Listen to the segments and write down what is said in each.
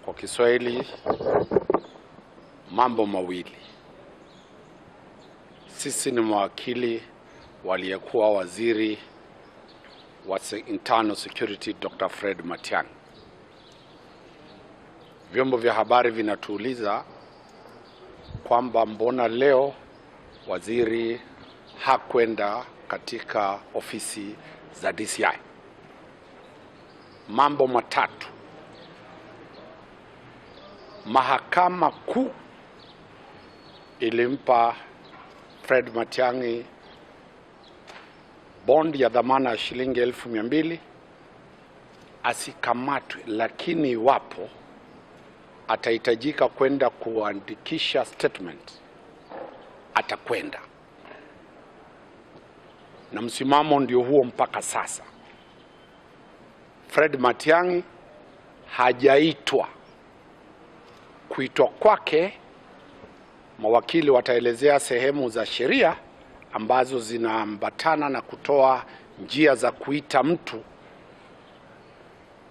Kwa Kiswahili, mambo mawili. Sisi ni mawakili waliyekuwa waziri wa Internal Security Dr. Fred Matiang'I. Vyombo vya habari vinatuuliza kwamba mbona leo waziri hakwenda katika ofisi za DCI. Mambo matatu. Mahakama Kuu ilimpa Fred Matiang'I bond ya dhamana ya shilingi 200,000 asikamatwe, lakini iwapo atahitajika kwenda kuandikisha statement atakwenda. Na msimamo ndio huo mpaka sasa. Fred Matiang'I hajaitwa. Kuitwa kwake, mawakili wataelezea sehemu za sheria ambazo zinaambatana na kutoa njia za kuita mtu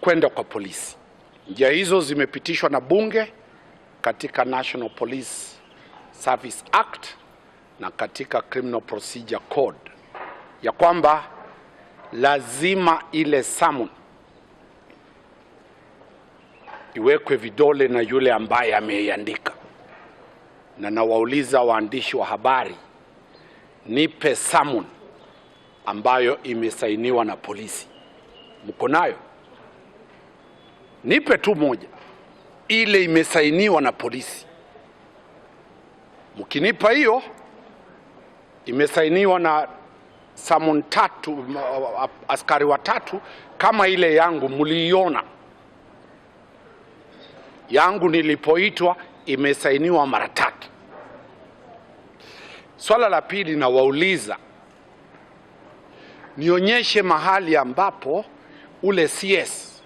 kwenda kwa polisi. Njia hizo zimepitishwa na bunge katika National Police Service Act na katika Criminal Procedure Code, ya kwamba lazima ile summon iwekwe vidole na yule ambaye ameiandika. Na nawauliza waandishi wa habari, nipe summon ambayo imesainiwa na polisi. Mko nayo? Nipe tu moja ile imesainiwa na polisi. Mkinipa hiyo imesainiwa na summon 3, askari watatu, kama ile yangu mliiona. Yangu nilipoitwa imesainiwa mara 3. Swala la pili, na wauliza nionyeshe mahali ambapo ule CS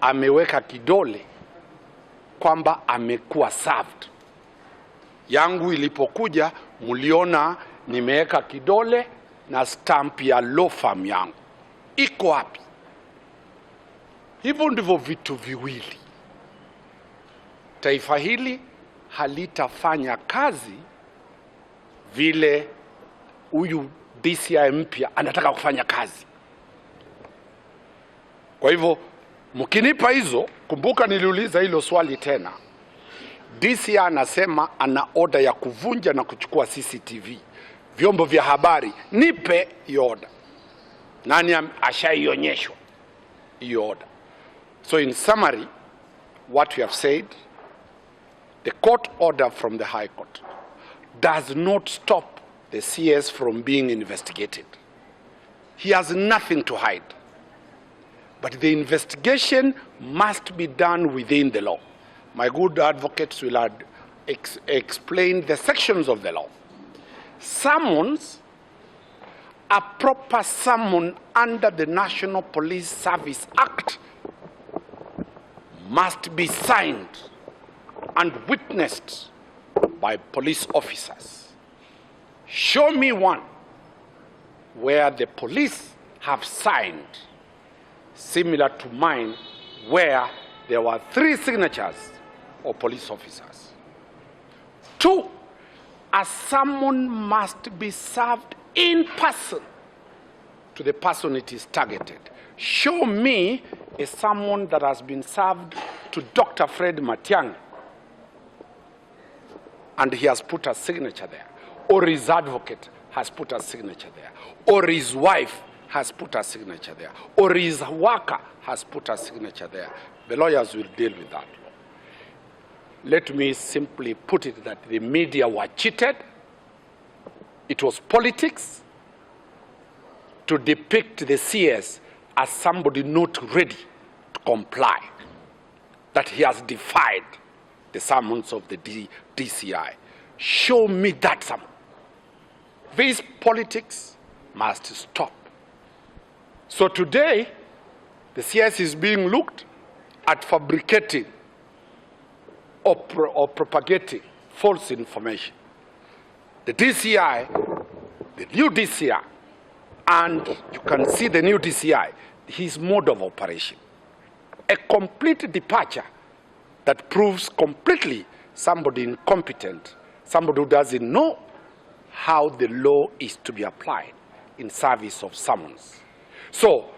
ameweka kidole kwamba amekuwa served. Yangu ilipokuja mliona nimeweka kidole na stamp ya law firm yangu. Iko wapi? Hivyo ndivyo vitu viwili. Taifa hili halitafanya kazi vile huyu DCI mpya anataka kufanya kazi. Kwa hivyo mkinipa hizo, kumbuka niliuliza hilo swali tena. DCI anasema ana order ya kuvunja na kuchukua CCTV. Vyombo vya habari, nipe hiyo order. Nani ashaionyeshwa hiyo order? So in summary, what we have said, the court order from the High Court does not stop the CS from being investigated. He has nothing to hide. But the investigation must be done within the law. My good advocates will explain the sections of the law. Summons, a proper summon under the National Police Service Act, must be signed and witnessed by police officers. Show me one where the police have signed similar to mine, where there were 3 signatures of police officers. 2, a summon must be served in person to the person it is targeted. Show me a summon that has been served to Dr. Fred Matiang'I and he has put a signature there, or his advocate has put a signature there, or his wife has put a signature there, or his worker has put a signature there. The lawyers will deal with that. Let me simply put it that the media were cheated. It was politics to depict the CS as somebody not ready to comply, that he has defied the summons of the DCI. Show me that summon. This politics must stop. So today, the CS is being looked at fabricating or propagating false information. The DCI, the new DCI, and you can see the new DCI, his mode of operation. A complete departure that proves completely somebody incompetent, somebody who doesn't know how the law is to be applied in service of summons. So,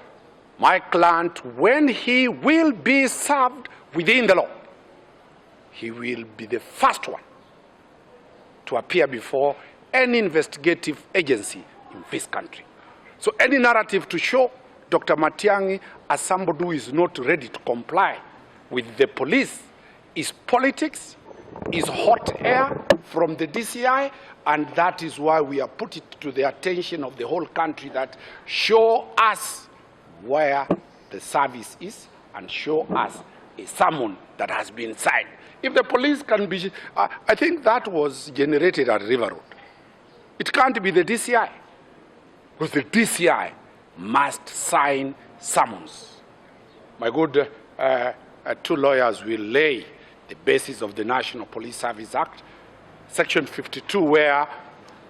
my client, when he will be served within the law, he will be the first one to appear before any investigative agency in this country. So any narrative to show Dr. Matiang'I as somebody who is not ready to comply with the police is politics, is hot air from the DCI, and that is why we have put it to the attention of the whole country that show us where the service is and show us a summon that has been signed. If the police can be, I think that was generated at River Road. It can't be the DCI, because the DCI must sign summons. My good two lawyers will lay the basis of the National Police Service Act, Section 52, where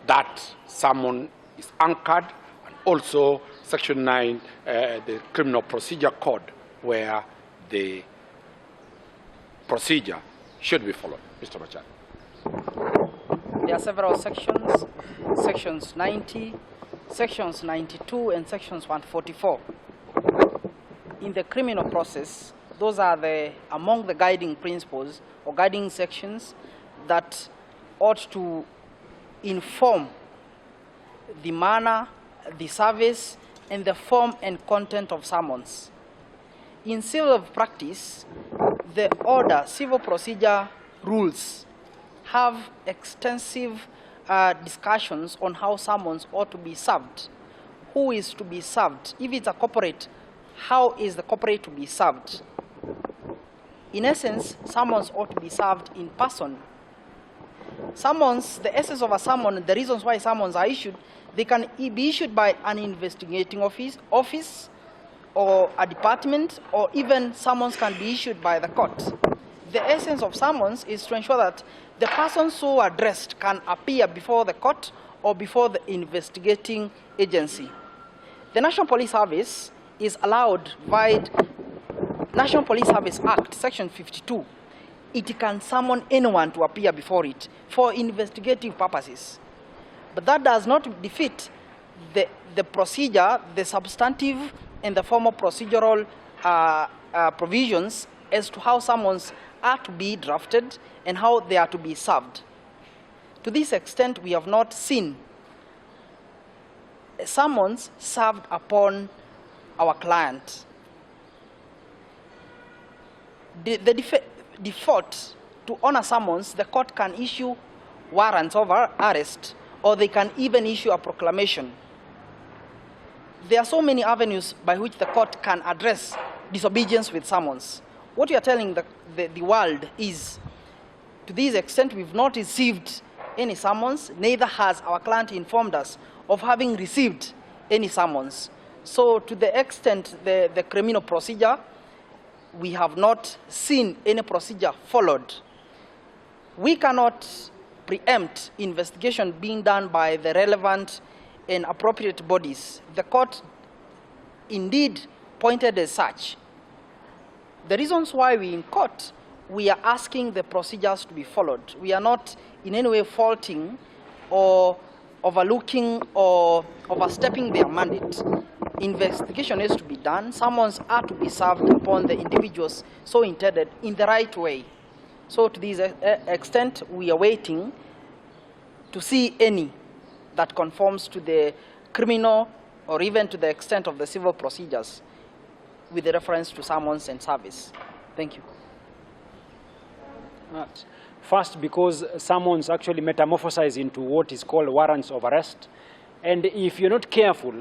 that summon is anchored, and also Section 9, the Criminal Procedure Code, where the procedure should be followed. Mr. Machado. There are several sections, sections 90, sections 92, and sections 144. In the criminal process, those are among the guiding principles or guiding sections that ought to inform the manner, the service, and the form and content of summons. In civil practice, the order, civil procedure rules have extensive discussions on how summons ought to be served. Who is to be served? If it's a corporate, how is the corporate to be served? In essence, summons ought to be served in person. Summons, the essence of a summon, the reasons why summons are issued, they can be issued by an investigating office or a department, or even summons can be issued by the court. The essence of summons is to ensure that the person so addressed can appear before the court or before the investigating agency. The National Police Service is allowed by National Police Service Act, Section 52. It can summon anyone to appear before it for investigative purposes. But that does not defeat the procedure, the substantive and the formal procedural provisions as to how summons are to be drafted and how they are to be served. To this extent, we have not seen summons served upon our client. The default to honor summons, the court can issue warrants of arrest, or they can even issue a proclamation. There are so many avenues by which the court can address disobedience with summons. What we are telling the world is, to this extent, we've not received any summons, neither has our client informed us of having received any summons. So to the extent the criminal procedure, we have not seen any procedure followed. We cannot preempt investigation being done by the relevant and appropriate bodies. The court indeed pointed as such. The reasons why we in court, we are asking the procedures to be followed. We are not in any way faulting or overlooking or overstepping their mandate. Investigation is to be done. Summons are to be served upon the individuals so intended in the right way. So to this extent, we are waiting to see any that conforms to the criminal or even to the extent of the civil procedures with reference to summons and service. Thank you. First, because summons actually metamorphosize into what is called warrants of arrest. And if you're not careful,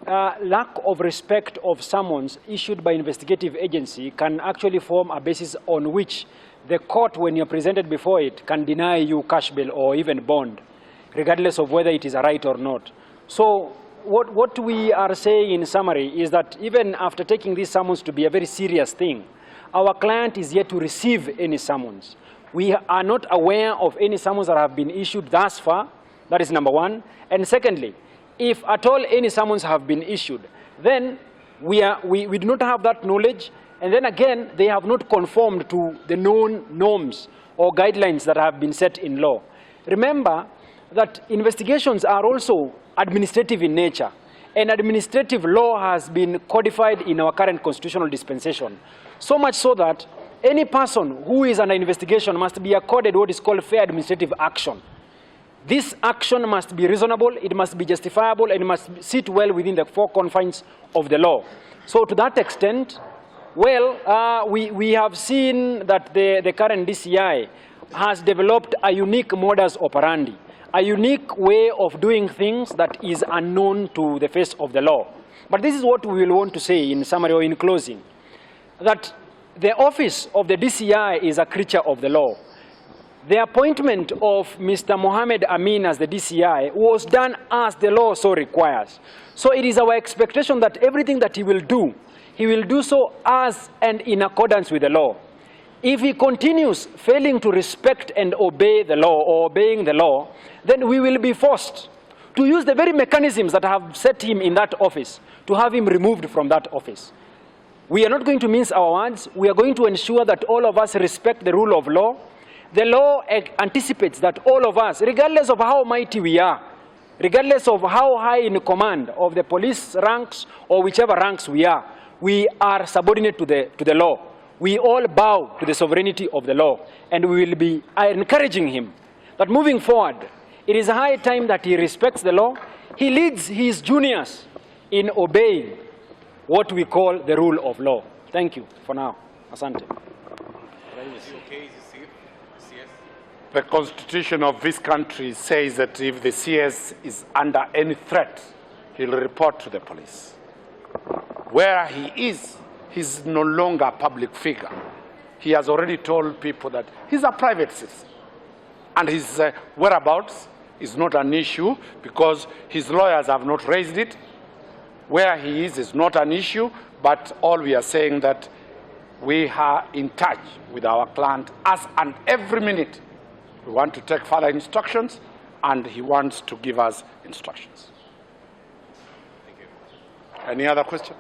lack of respect of summons issued by investigative agency can actually form a basis on which the court, when you're presented before it, can deny you cash bail or even bond, regardless of whether it is a right or not. So what we are saying in summary is that even after taking these summons to be a very serious thing, our client is yet to receive any summons. We are not aware of any summons that have been issued thus far. That is number one. And secondly, if at all any summons have been issued, then we do not have that knowledge, and then again, they have not conformed to the known norms or guidelines that have been set in law. Remember that investigations are also administrative in nature, and administrative law has been codified in our current constitutional dispensation. So much so that any person who is under investigation must be accorded what is called fair administrative action. This action must be reasonable, it must be justifiable, and it must sit well within the four confines of the law. So to that extent, well, we have seen that the current DCI has developed a unique modus operandi, a unique way of doing things that is unknown to the face of the law. But this is what we will want to say in summary or in closing, that the office of the DCI is a creature of the law. The appointment of Mr. Mohammed Amin as the DCI was done as the law so requires. So it is our expectation that everything that he will do so as and in accordance with the law. If he continues failing to respect and obey the law or obeying the law, then we will be forced to use the very mechanisms that have set him in that office to have him removed from that office. We are not going to mince our words. We are going to ensure that all of us respect the rule of law. The law anticipates that all of us, regardless of how mighty we are, regardless of how high in command of the police ranks or whichever ranks we are subordinate to the law. We all bow to the sovereignty of the law, and we will be encouraging him that moving forward, it is high time that he respects the law. He leads his juniors in obeying what we call the rule of law. Thank you for now. Asante. The Constitution of this country says that if the CS is under any threat, he'll report to the police. Where he is, he's no longer a public figure. He has already told people that he's a private citizen. And his whereabouts is not an issue because his lawyers have not raised it. Where he is not an issue, but all we are saying that we are in touch with our client as and every minute. We want to take further instructions, and he wants to give us instructions. Thank you. Any other question?